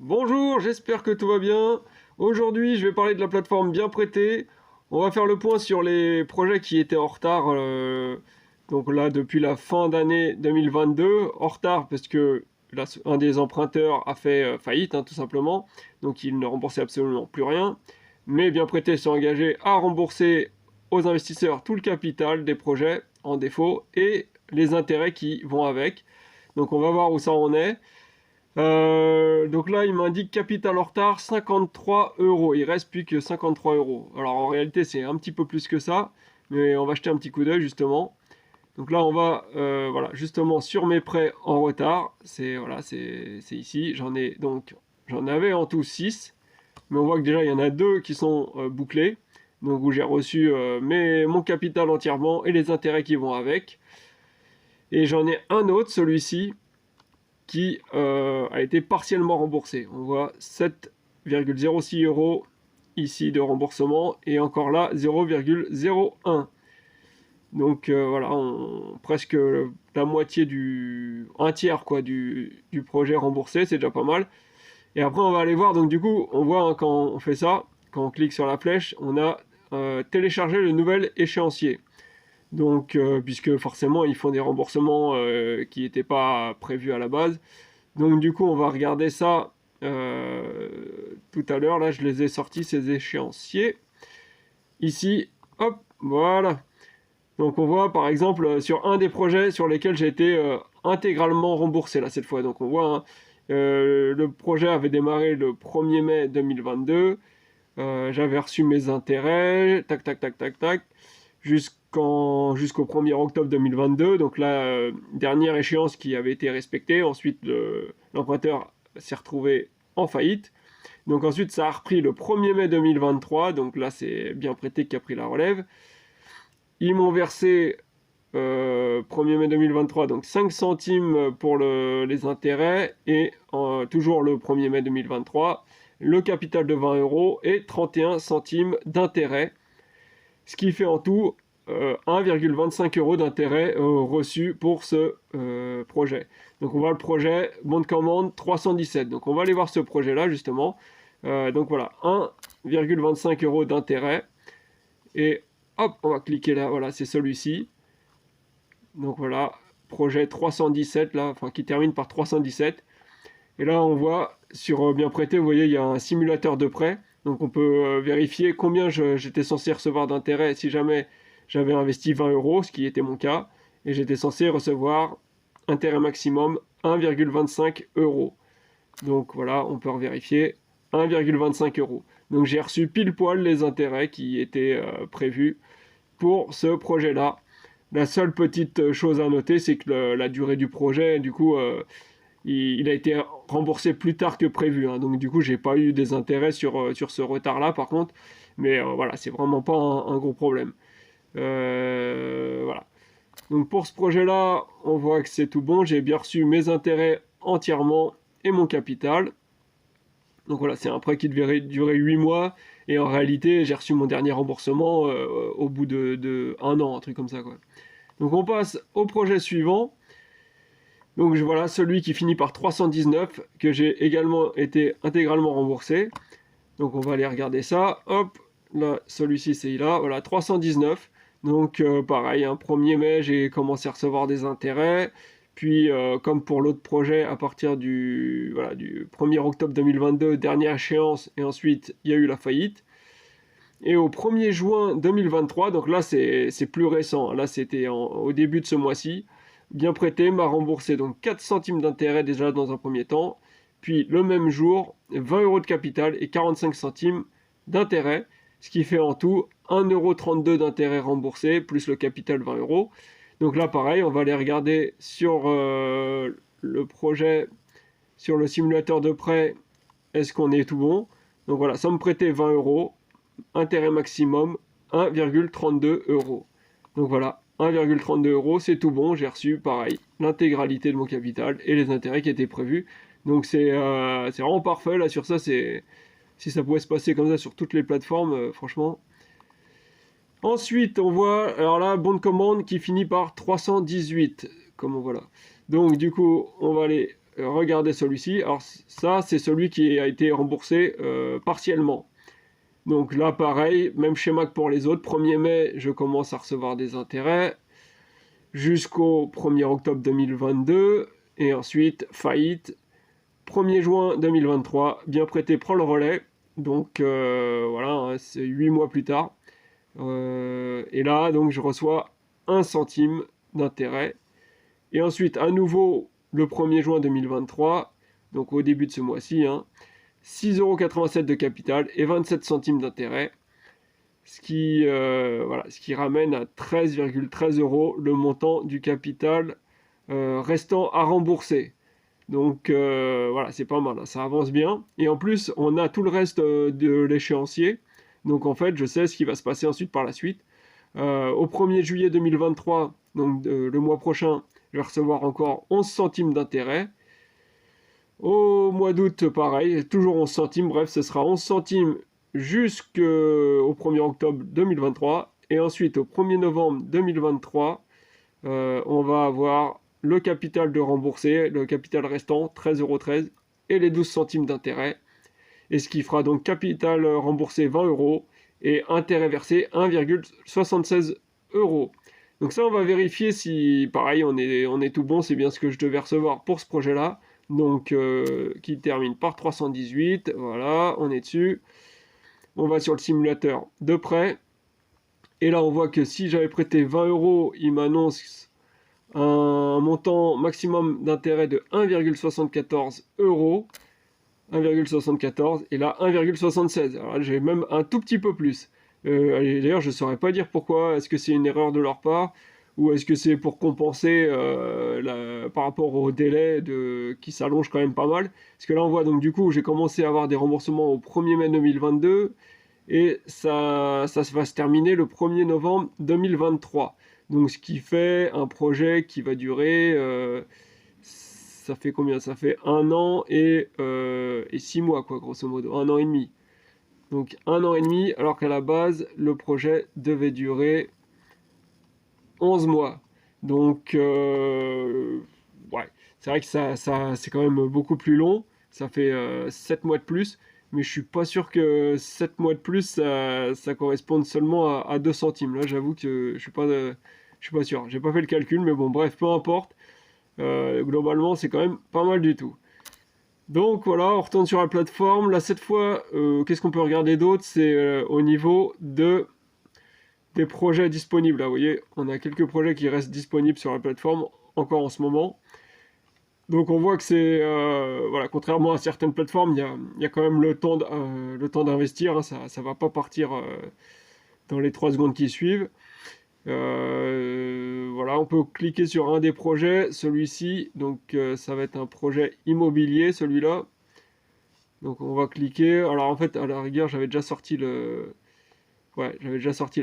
Bonjour, j'espère que tout va bien. Aujourd'hui, je vais parler de la plateforme Bien Prêté. On va faire le point sur les projets qui étaient en retard. Donc là, depuis la fin d'année 2022, en retard parce que là, un des emprunteurs a fait faillite, tout simplement. Donc il ne remboursait absolument plus rien. Mais Bien Prêté s'est engagé à rembourser aux investisseurs tout le capital des projets en défaut et les intérêts qui vont avec. Donc on va voir où ça en est. Donc là, il m'indique capital en retard 53 euros. Il reste plus que 53 euros. Alors en réalité, c'est un petit peu plus que ça, mais on va jeter un petit coup d'œil justement. Donc là, on va voilà, justement sur mes prêts en retard. C'est ici. J'en avais en tout 6, mais on voit que déjà il y en a 2 qui sont bouclés. Donc où j'ai reçu mon capital entièrement et les intérêts qui vont avec. Et j'en ai un autre, celui-ci, qui a été partiellement remboursé. On voit 7,06 euros ici de remboursement et encore là 0,01. Donc voilà, presque la moitié un tiers quoi, du projet remboursé, c'est déjà pas mal. Et après on va aller voir, donc du coup on voit quand on fait ça, quand on clique sur la flèche, on a téléchargé le nouvel échéancier. Donc, puisque forcément, ils font des remboursements qui n'étaient pas prévus à la base. Donc, du coup, on va regarder ça tout à l'heure. Là, je les ai sortis, ces échéanciers. Ici, hop, voilà. Donc, on voit, par exemple, sur un des projets sur lesquels j'ai été intégralement remboursé, là, cette fois. Donc, on voit, le projet avait démarré le 1er mai 2022. J'avais reçu mes intérêts, tac, tac, tac, tac, tac, jusqu'au 1er octobre 2022. Donc la dernière échéance qui avait été respectée. Ensuite, l'emprunteur s'est retrouvé en faillite. Donc ensuite, ça a repris le 1er mai 2023. Donc là, c'est Bien Prêté qui a pris la relève. Ils m'ont versé 1er mai 2023, donc 5 centimes pour les intérêts, et toujours le 1er mai 2023, le capital de 20 euros et 31 centimes d'intérêt, ce qui fait en tout 1,25 euros d'intérêt reçu pour ce projet. Donc on voit le projet, bon de commande 317. Donc on va aller voir ce projet-là justement. Donc voilà, 1,25 euros d'intérêt. Et hop, on va cliquer là, voilà, c'est celui-ci. Donc voilà, projet 317 là, enfin qui termine par 317. Et là on voit sur Bien Prêté, vous voyez, il y a un simulateur de prêt. Donc on peut vérifier combien j'étais censé recevoir d'intérêt si jamais j'avais investi 20 euros, ce qui était mon cas. Et j'étais censé recevoir intérêt maximum 1,25 euros. Donc voilà, on peut vérifier 1,25 euros. Donc j'ai reçu pile poil les intérêts qui étaient prévus pour ce projet-là. La seule petite chose à noter, c'est que la durée du projet, du coup, il a été remboursé plus tard que prévu. Donc du coup, j'ai pas eu des intérêts sur ce retard-là, par contre. Mais voilà, c'est vraiment pas un gros problème. Voilà. Donc pour ce projet-là, on voit que c'est tout bon. J'ai bien reçu mes intérêts entièrement et mon capital. Donc voilà, c'est un prêt qui devait durer 8 mois. Et en réalité, j'ai reçu mon dernier remboursement au bout de 1 an, un truc comme ça, quoi. Donc on passe au projet suivant. Donc voilà, celui qui finit par 319, que j'ai également été intégralement remboursé. Donc on va aller regarder ça. Hop, là, celui-ci c'est là, voilà, 319. Donc pareil, 1er mai, j'ai commencé à recevoir des intérêts. Puis comme pour l'autre projet, à partir du 1er octobre 2022, dernière échéance, et ensuite il y a eu la faillite. Et au 1er juin 2023, donc là c'est plus récent, là c'était au début de ce mois-ci, Bien Prêté m'a remboursé donc 4 centimes d'intérêt déjà dans un premier temps, puis le même jour 20 euros de capital et 45 centimes d'intérêt, ce qui fait en tout 1,32 € d'intérêt remboursé plus le capital 20 euros. Donc là pareil, on va aller regarder sur le projet, sur le simulateur de prêt, est-ce qu'on est tout bon. Donc voilà, ça me prêtait 20 euros. Intérêt maximum 1,32 euros. Donc voilà, 1,32 euros, c'est tout bon. J'ai reçu pareil l'intégralité de mon capital et les intérêts qui étaient prévus. Donc c'est vraiment parfait là sur ça. Si ça pouvait se passer comme ça sur toutes les plateformes, franchement. Ensuite, on voit alors là bon de commande qui finit par 318, comme on voit là. Donc du coup, on va aller regardez celui-ci. Alors ça, c'est celui qui a été remboursé partiellement. Donc là, pareil, même schéma que pour les autres. 1er mai, je commence à recevoir des intérêts jusqu'au 1er octobre 2022. Et ensuite, faillite. 1er juin 2023, bien prêté prend le relais. Donc voilà, hein, c'est 8 mois plus tard. Et là, donc, je reçois 1 centime d'intérêt. Et ensuite, à nouveau, le 1er juin 2023, donc au début de ce mois-ci, hein, 6,87 € de capital et 27 centimes d'intérêt. Ce qui ramène à 13,13 € le montant du capital restant à rembourser. Donc voilà, c'est pas mal, hein, ça avance bien. Et en plus, on a tout le reste de l'échéancier. Donc en fait, je sais ce qui va se passer ensuite par la suite. Au 1er juillet 2023, donc le mois prochain, je vais recevoir encore 11 centimes d'intérêt. Au mois d'août, pareil, toujours 11 centimes. Bref, ce sera 11 centimes jusqu'au 1er octobre 2023. Et ensuite, au 1er novembre 2023, on va avoir le capital de remboursé, le capital restant, 13,13 € et les 12 centimes d'intérêt. Et ce qui fera donc capital remboursé 20 € et intérêt versé 1,76 €. Donc ça, on va vérifier si, pareil, on est tout bon, c'est bien ce que je devais recevoir pour ce projet-là. Donc, qui termine par 318, voilà, on est dessus. On va sur le simulateur de prêt. Et là, on voit que si j'avais prêté 20 €, il m'annonce un montant maximum d'intérêt de 1,74 €. 1,74 et là 1,76. Alors j'ai même un tout petit peu plus. D'ailleurs, je ne saurais pas dire pourquoi. Est-ce que c'est une erreur de leur part ou est-ce que c'est pour compenser par rapport au délai qui s'allonge quand même pas mal. Parce que là, on voit donc du coup, j'ai commencé à avoir des remboursements au 1er mai 2022 et ça va se terminer le 1er novembre 2023. Donc ce qui fait un projet qui va durer... ça fait combien? Ça fait 1 an et 6 mois, quoi, grosso modo. 1 an et demi. Donc 1 an et demi, alors qu'à la base, le projet devait durer 11 mois. Donc, ouais, c'est vrai que ça c'est quand même beaucoup plus long. Ça fait 7 mois de plus. Mais je suis pas sûr que 7 mois de plus, ça corresponde seulement à 2 centimes. Là, j'avoue que je suis pas sûr. J'ai pas fait le calcul, mais bon, bref, peu importe. Globalement, c'est quand même pas mal du tout. Donc voilà, on retourne sur la plateforme. Là, cette fois, qu'est-ce qu'on peut regarder d'autre? C'est au niveau des projets disponibles. Là, vous voyez, on a quelques projets qui restent disponibles sur la plateforme encore en ce moment. Donc on voit que c'est... voilà, contrairement à certaines plateformes, il y a quand même le temps d'investir. Hein, ça va pas partir dans les 3 secondes qui suivent. Voilà, on peut cliquer sur un des projets, celui-ci, donc ça va être un projet immobilier, celui-là. Donc on va cliquer. Alors en fait, à la rigueur, j'avais déjà sorti la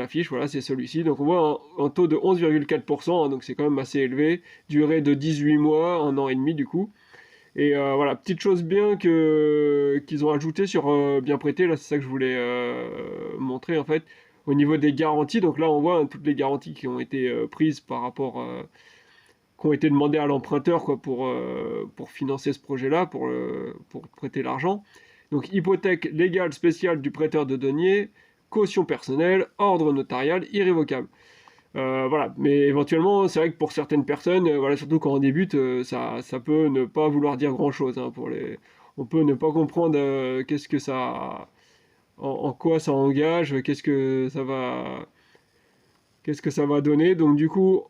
fiche. Voilà, c'est celui-ci. Donc on voit un taux de 11,4%, hein, donc c'est quand même assez élevé. Durée de 18 mois, 1 an et demi du coup. Et voilà, petite chose bien qu'ils ont ajouté sur Bien Prêté. Là, c'est ça que je voulais montrer en fait. Au niveau des garanties, donc là on voit hein, toutes les garanties qui ont été prises par rapport, qui ont été demandées à l'emprunteur quoi, pour financer ce projet-là, pour prêter l'argent. Donc hypothèque légale spéciale du prêteur de deniers, caution personnelle, ordre notarial irrévocable. Voilà, mais éventuellement, c'est vrai que pour certaines personnes, voilà, surtout quand on débute, ça peut ne pas vouloir dire grand-chose. Hein, on peut ne pas comprendre qu'est-ce que ça en quoi ça engage, qu'est-ce que ça va donner. Donc du coup,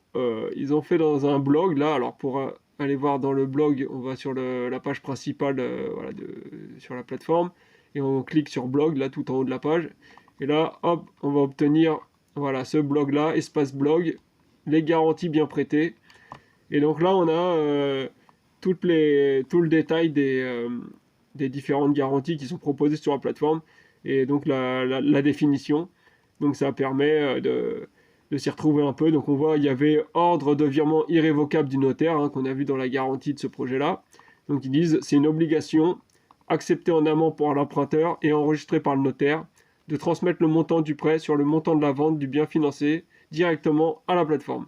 ils ont fait dans un blog là. Alors pour aller voir dans le blog, on va sur la page principale voilà, sur la plateforme et on clique sur blog là tout en haut de la page. Et là, hop, on va obtenir voilà ce blog là, espace blog, les garanties bien prêtées. Et donc là, on a tout le détail des différentes garanties qui sont proposées sur la plateforme et donc la définition. Donc ça permet de s'y retrouver un peu. Donc on voit il y avait ordre de virement irrévocable du notaire hein, qu'on a vu dans la garantie de ce projet-là. Donc ils disent c'est une obligation acceptée en amont par l'emprunteur et enregistrée par le notaire de transmettre le montant du prêt sur le montant de la vente du bien financé directement à la plateforme.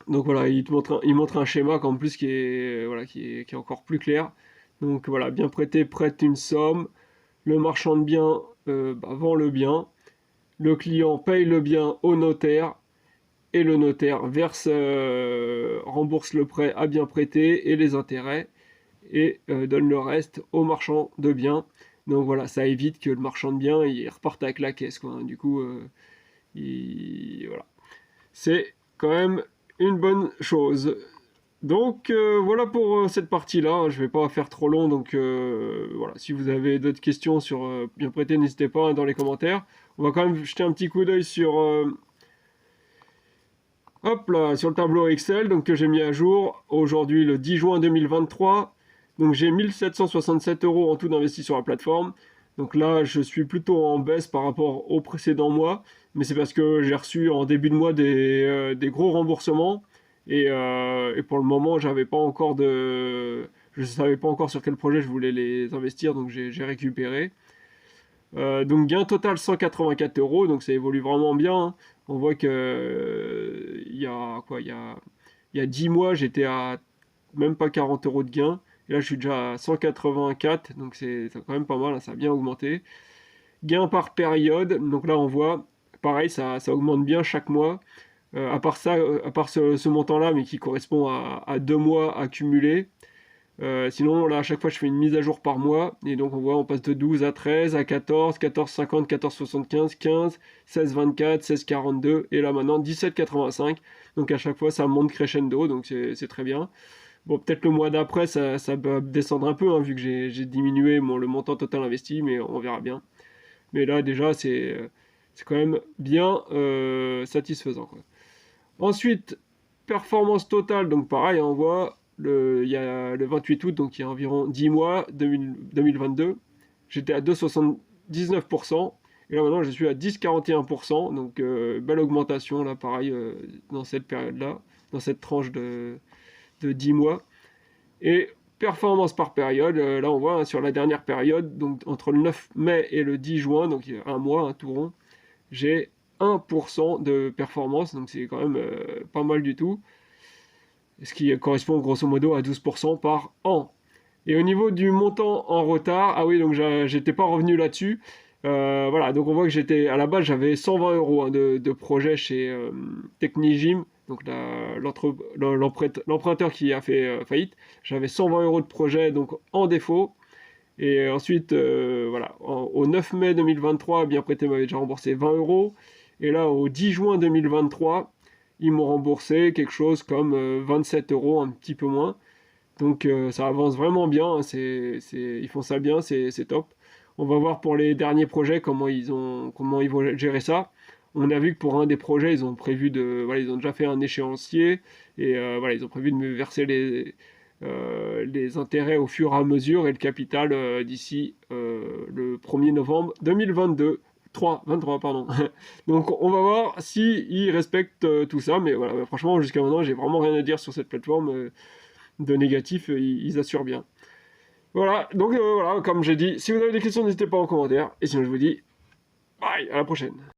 Donc voilà, il montre un schéma en plus voilà, qui est encore plus clair. Donc voilà, bien prêté prête une somme, le marchand de biens vend le bien, le client paye le bien au notaire, et le notaire rembourse le prêt à bien prêté et les intérêts, et donne le reste au marchand de biens. Donc voilà, ça évite que le marchand de biens il reparte avec la caisse, quoi, hein. Du coup, voilà. C'est quand même une bonne chose. Donc voilà pour cette partie-là. Je vais pas faire trop long, donc voilà. Si vous avez d'autres questions sur bien prêté, n'hésitez pas, hein, dans les commentaires. On va quand même jeter un petit coup d'œil sur hop là, sur le tableau Excel, donc que j'ai mis à jour aujourd'hui le 10 juin 2023. Donc j'ai 1767 € en tout d'investis sur la plateforme. Donc là, je suis plutôt en baisse par rapport au précédent mois, mais c'est parce que j'ai reçu en début de mois des gros remboursements, et pour le moment, je savais pas encore sur quel projet je voulais les investir, donc j'ai récupéré. Donc gain total 184 €, donc ça évolue vraiment bien, hein. On voit que il y a 10 mois, j'étais à même pas 40 € de gain. Et là, je suis déjà à 184, donc c'est quand même pas mal, hein, ça a bien augmenté. Gain par période, donc là, on voit, pareil, ça augmente bien chaque mois. À part ça, à part ce montant-là, mais qui correspond à 2 mois accumulés. Sinon, là, à chaque fois, je fais une mise à jour par mois. Et donc, on voit, on passe de 12 à 13, à 14, 14,50, 14,75, 15, 16,24, 16,42. Et là, maintenant, 17,85. Donc, à chaque fois, ça monte crescendo. Donc, c'est très bien. Bon, peut-être le mois d'après, ça va descendre un peu, hein, vu que j'ai diminué le montant total investi. Mais on verra bien. Mais là, déjà, c'est quand même bien satisfaisant, quoi. Ensuite, performance totale. Donc, pareil, on voit. Il y a le 28 août, donc il y a environ 10 mois, 2022, j'étais à 2,79%, et là maintenant je suis à 10,41%, donc belle augmentation là, pareil, dans cette période-là, dans cette tranche de 10 mois. Et performance par période, là on voit, hein, sur la dernière période, donc entre le 9 mai et le 10 juin, donc il y a un mois, un tout rond, j'ai 1% de performance, donc c'est quand même pas mal du tout, ce qui correspond grosso modo à 12% par an. Et au niveau du montant en retard, ah oui, donc j'étais pas revenu là-dessus. Voilà, donc on voit que à la base, j'avais 120 € hein, de projet chez Technigym, donc l'emprunteur qui a fait faillite. J'avais 120 € de projet donc en défaut. Et ensuite, voilà, au 9 mai 2023, bien prêté m'avait déjà remboursé 20 €. Et là, au 10 juin 2023, ils m'ont remboursé quelque chose comme 27 €, un petit peu moins. Donc ça avance vraiment bien, hein, ils font ça bien, c'est top. On va voir pour les derniers projets comment ils vont gérer ça. On a vu que pour un des projets, ils ont prévu voilà, ils ont déjà fait un échéancier, et voilà, ils ont prévu de me verser les intérêts au fur et à mesure, et le capital d'ici le 1er novembre 2022. 23, pardon. Donc on va voir si ils respectent tout ça, mais voilà, franchement, jusqu'à maintenant, j'ai vraiment rien à dire sur cette plateforme de négatif, ils assurent bien. Voilà, donc voilà, comme j'ai dit, si vous avez des questions, n'hésitez pas en commentaire, et sinon je vous dis bye, à la prochaine.